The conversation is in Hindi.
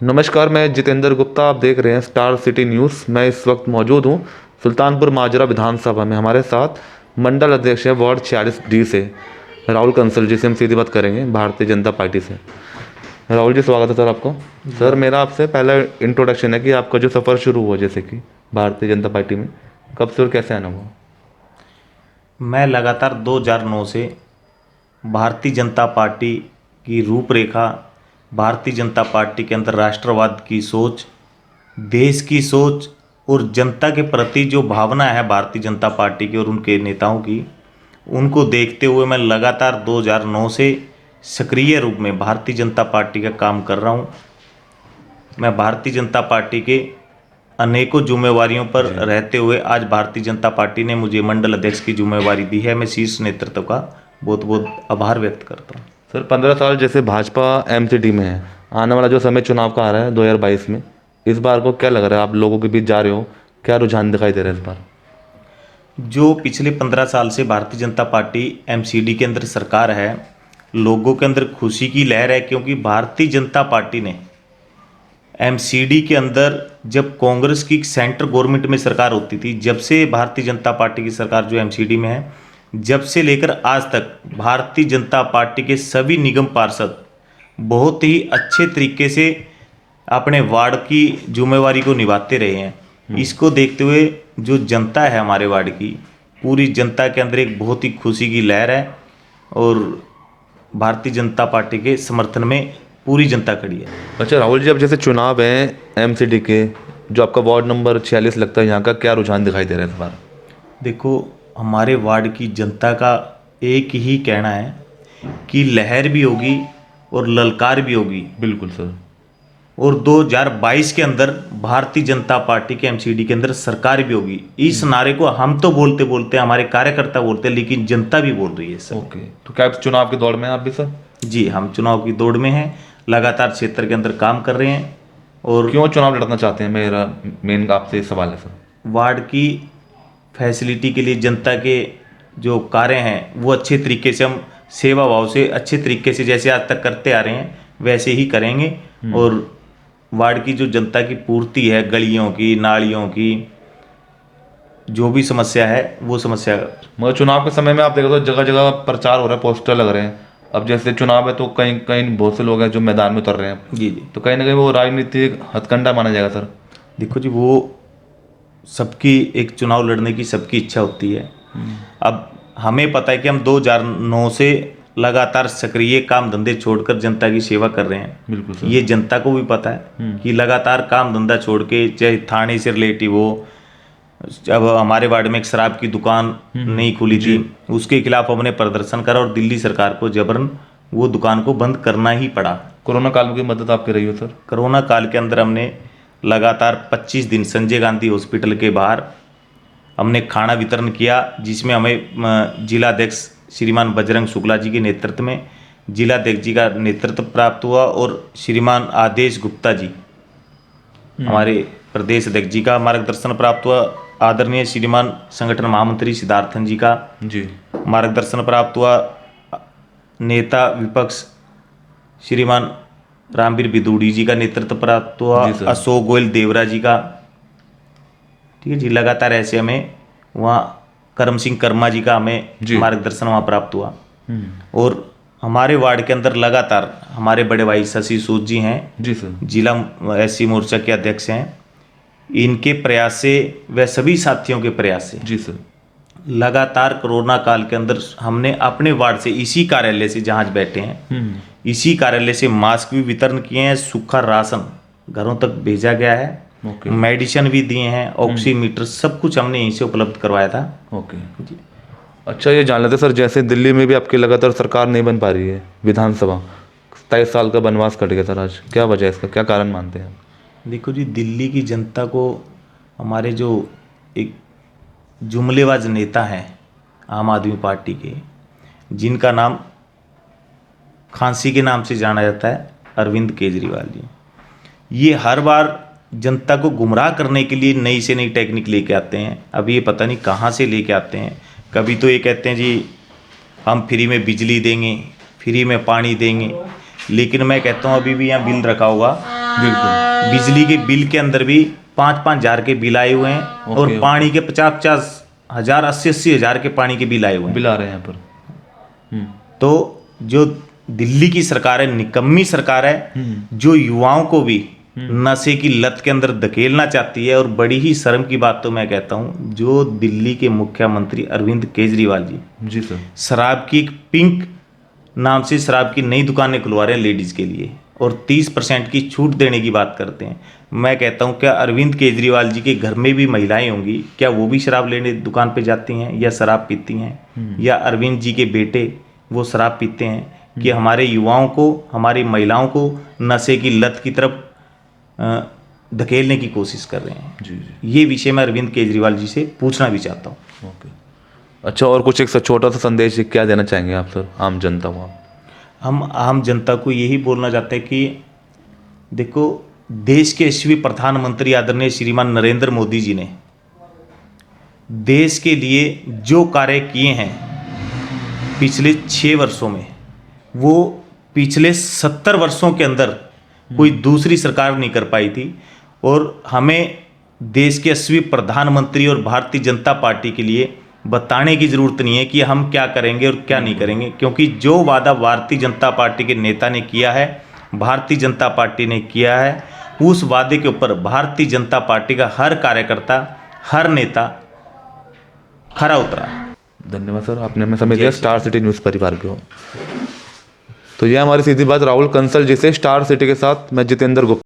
नमस्कार, मैं जितेंद्र गुप्ता। आप देख रहे हैं स्टार सिटी न्यूज़। मैं इस वक्त मौजूद हूँ सुल्तानपुर माजरा विधानसभा में। हमारे साथ मंडल अध्यक्ष है वार्ड 46D से राहुल कंसल जी से हम सीधी बात करेंगे, भारतीय जनता पार्टी से। राहुल जी, स्वागत है सर आपको। सर, मेरा आपसे पहला इंट्रोडक्शन है कि आपका जो सफ़र शुरू हुआ जैसे कि भारतीय जनता पार्टी में, कब से और कैसे आना हुआ? मैं लगातार 2009 से भारतीय जनता पार्टी की रूपरेखा, भारतीय जनता पार्टी के अंदर राष्ट्रवाद की सोच, देश की सोच और जनता के प्रति जो भावना है भारतीय जनता पार्टी की और उनके नेताओं की, उनको देखते हुए मैं लगातार 2009 से सक्रिय रूप में भारतीय जनता पार्टी का काम कर रहा हूँ। मैं भारतीय जनता पार्टी के अनेकों जिम्मेवारियों पर रहते हुए आज भारतीय जनता पार्टी ने मुझे मंडल अध्यक्ष की जिम्मेवारी दी है। मैं शीर्ष नेतृत्व का बहुत बहुत आभार व्यक्त करता हूँ। सर, 15 साल जैसे भाजपा एमसीडी में है, आने वाला जो समय चुनाव का आ रहा है 2022 में, इस बार को क्या लग रहा है? आप लोगों के बीच जा रहे हो, क्या रुझान दिखाई दे रहा है इस बार? जो पिछले 15 साल से भारतीय जनता पार्टी एमसीडी के अंदर सरकार है, लोगों के अंदर खुशी की लहर है, क्योंकि भारतीय जनता पार्टी ने एमसीडी के अंदर, जब कांग्रेस की सेंटर गवर्नमेंट में सरकार होती थी, जब से भारतीय जनता पार्टी की सरकार जो एमसीडी में है, जब से लेकर आज तक भारतीय जनता पार्टी के सभी निगम पार्षद बहुत ही अच्छे तरीके से अपने वार्ड की जिम्मेवारी को निभाते रहे हैं। इसको देखते हुए जो जनता है हमारे वार्ड की, पूरी जनता के अंदर एक बहुत ही खुशी की लहर है और भारतीय जनता पार्टी के समर्थन में पूरी जनता खड़ी है। अच्छा राहुल जी, अब जैसे चुनाव हैं एमसीडी के, जो आपका वार्ड नंबर 46 लगता है, यहाँ का क्या रुझान दिखाई दे रहा है इस बार? देखो, हमारे वार्ड की जनता का एक ही कहना है कि लहर भी होगी और ललकार भी होगी। बिल्कुल सर। और 2022 के अंदर भारतीय जनता पार्टी के एमसीडी के अंदर सरकार भी होगी। इस नारे को हम तो बोलते बोलते, हमारे कार्यकर्ता बोलते हैं, लेकिन जनता भी बोल रही है सर। ओके, तो क्या आप चुनाव की दौड़ में हैं आप भी सर? जी, हम चुनाव की दौड़ में हैं, लगातार क्षेत्र के अंदर काम कर रहे हैं। और क्यों चुनाव लड़ना चाहते हैं, मेरा मेन आपसे सवाल है सर। वार्ड की फैसिलिटी के लिए जनता के जो कार्य हैं वो अच्छे तरीके से, हम सेवा भाव से अच्छे तरीके से जैसे आज तक करते आ रहे हैं वैसे ही करेंगे। और वार्ड की जो जनता की पूर्ति है, गलियों की, नालियों की, जो भी समस्या है वो समस्या। मगर चुनाव के समय में आप देखो तो जगह जगह प्रचार हो रहा है, पोस्टर लग रहे हैं। अब जैसे चुनाव है तो कहीं कहीं बहुत से लोग हैं जो मैदान में उतर रहे हैं। जी जी, तो कहीं ना कहीं वो राजनीतिक हथकंडा माना जाएगा सर। देखो जी, वो सबकी एक चुनाव लड़ने की सबकी इच्छा होती है। अब हमें पता है कि हम 2009 से लगातार सक्रिय काम धंधे छोड़कर जनता की सेवा कर रहे हैं। बिल्कुल सर। ये जनता को भी पता है कि लगातार काम धंधा छोड़ के, चाहे थाने से रिलेटिव हो, जब हमारे वार्ड में एक शराब की दुकान नहीं खुली थी, उसके खिलाफ हमने प्रदर्शन करा और दिल्ली सरकार को जबरन वो दुकान को बंद करना ही पड़ा। कोरोना काल में की मदद आपकी रही हो सर? कोरोना काल के अंदर हमने लगातार 25 दिन संजय गांधी हॉस्पिटल के बाहर हमने खाना वितरण किया, जिसमें हमें जिलाध्यक्ष श्रीमान बजरंग शुक्ला जी के नेतृत्व में जिलाध्यक्ष जी का नेतृत्व प्राप्त हुआ और श्रीमान आदेश गुप्ता जी हमारे प्रदेश अध्यक्ष जी का मार्गदर्शन प्राप्त हुआ। आदरणीय श्रीमान संगठन महामंत्री सिद्धार्थन जी का जी मार्गदर्शन प्राप्त हुआ। नेता विपक्ष श्रीमान रामवीर बिदूड़ी जी का नेतृत्व प्राप्त हुआ। अशोक गोयल देवरा जी का, ठीक है जी। लगातार ऐसे हमें वहाँ करम सिंह कर्मा जी का हमें मार्गदर्शन वहाँ प्राप्त हुआ। और हमारे वार्ड के अंदर लगातार हमारे बड़े भाई शशि सूद जी हैं, जी सर, जिला एससी मोर्चा के अध्यक्ष हैं। इनके प्रयास से व सभी साथियों के प्रयास से जी सर, लगातार कोरोना काल के अंदर हमने अपने वार्ड से, इसी कार्यालय से जहाँ बैठे हैं, इसी कार्यालय से मास्क भी वितरण किए हैं, सूखा राशन घरों तक भेजा गया है, मेडिसिन भी दिए हैं, ऑक्सीमीटर, सब कुछ हमने यहीं से उपलब्ध करवाया था। ओके जी। अच्छा, ये जान लेते सर, जैसे दिल्ली में भी आपकी लगातार सरकार नहीं बन पा रही है, विधानसभा 27 साल का बनवास कट गया सर, आज क्या वजह है इसका, क्या कारण मानते हैं? देखो जी, दिल्ली की जनता को हमारे जो एक जुमलेबाज नेता हैं आम आदमी पार्टी के, जिनका नाम खांसी के नाम से जाना जाता है, अरविंद केजरीवाल जी, ये हर बार जनता को गुमराह करने के लिए नई से नई टेक्निक लेके आते हैं। अब ये पता नहीं कहाँ से लेके आते हैं। कभी तो ये कहते हैं जी हम फ्री में बिजली देंगे, फ्री में पानी देंगे, लेकिन मैं कहता हूँ अभी भी यहाँ बिल रखा होगा बिल्कुल। बिजली के बिल के अंदर भी 5-5 हज़ार के बिल आए हुए हैं और ओके। पानी के 50-50 हज़ार 80-80 हज़ार के पानी के बिल आए हुए हैं। बिल आ रहे हैं यहाँ पर। तो जो दिल्ली की सरकार है, निकम्मी सरकार है, जो युवाओं को भी नशे की लत के अंदर धकेलना चाहती है। और बड़ी ही शर्म की बात तो मैं कहता हूँ, जो दिल्ली के मुख्यमंत्री अरविंद केजरीवाल जी जी सर। शराब की एक पिंक नाम से शराब की नई दुकानें खुलवा रहे हैं लेडीज के लिए और 30% की छूट देने की बात करते हैं। मैं कहता हूँ क्या अरविंद केजरीवाल जी के घर में भी महिलाएं होंगी? क्या वो भी शराब लेने दुकान पे जाती हैं या शराब पीती हैं? या अरविंद जी के बेटे वो शराब पीते हैं? कि हमारे युवाओं को, हमारी महिलाओं को नशे की लत की तरफ धकेलने की कोशिश कर रहे हैं। जी जी। ये विषय मैं अरविंद केजरीवाल जी से पूछना भी चाहता हूँ। ओके। अच्छा, और कुछ एक छोटा सा संदेश क्या देना चाहेंगे आप सर आम जनता को? आप हम आम जनता को यही बोलना चाहते हैं कि देखो, देश के यशस्वी प्रधानमंत्री आदरणीय श्रीमान नरेंद्र मोदी जी ने देश के लिए जो कार्य किए हैं पिछले 6 वर्षों में, वो पिछले 70 वर्षों के अंदर कोई दूसरी सरकार नहीं कर पाई थी। और हमें देश के यशस्वी प्रधानमंत्री और भारतीय जनता पार्टी के लिए बताने की ज़रूरत नहीं है कि हम क्या करेंगे और क्या नहीं करेंगे, क्योंकि जो वादा भारतीय जनता पार्टी के नेता ने किया है, भारतीय जनता पार्टी ने किया है, उस वादे के ऊपर भारतीय जनता पार्टी का हर कार्यकर्ता, हर नेता खरा उतरा। धन्यवाद सर, आपने हमें समय दिया स्टार सिटी न्यूज़ परिवार को। तो यह हमारी सीधी बात राहुल कंसल जी से। स्टार सिटी के साथ मैं जितेंद्र गुप्ता।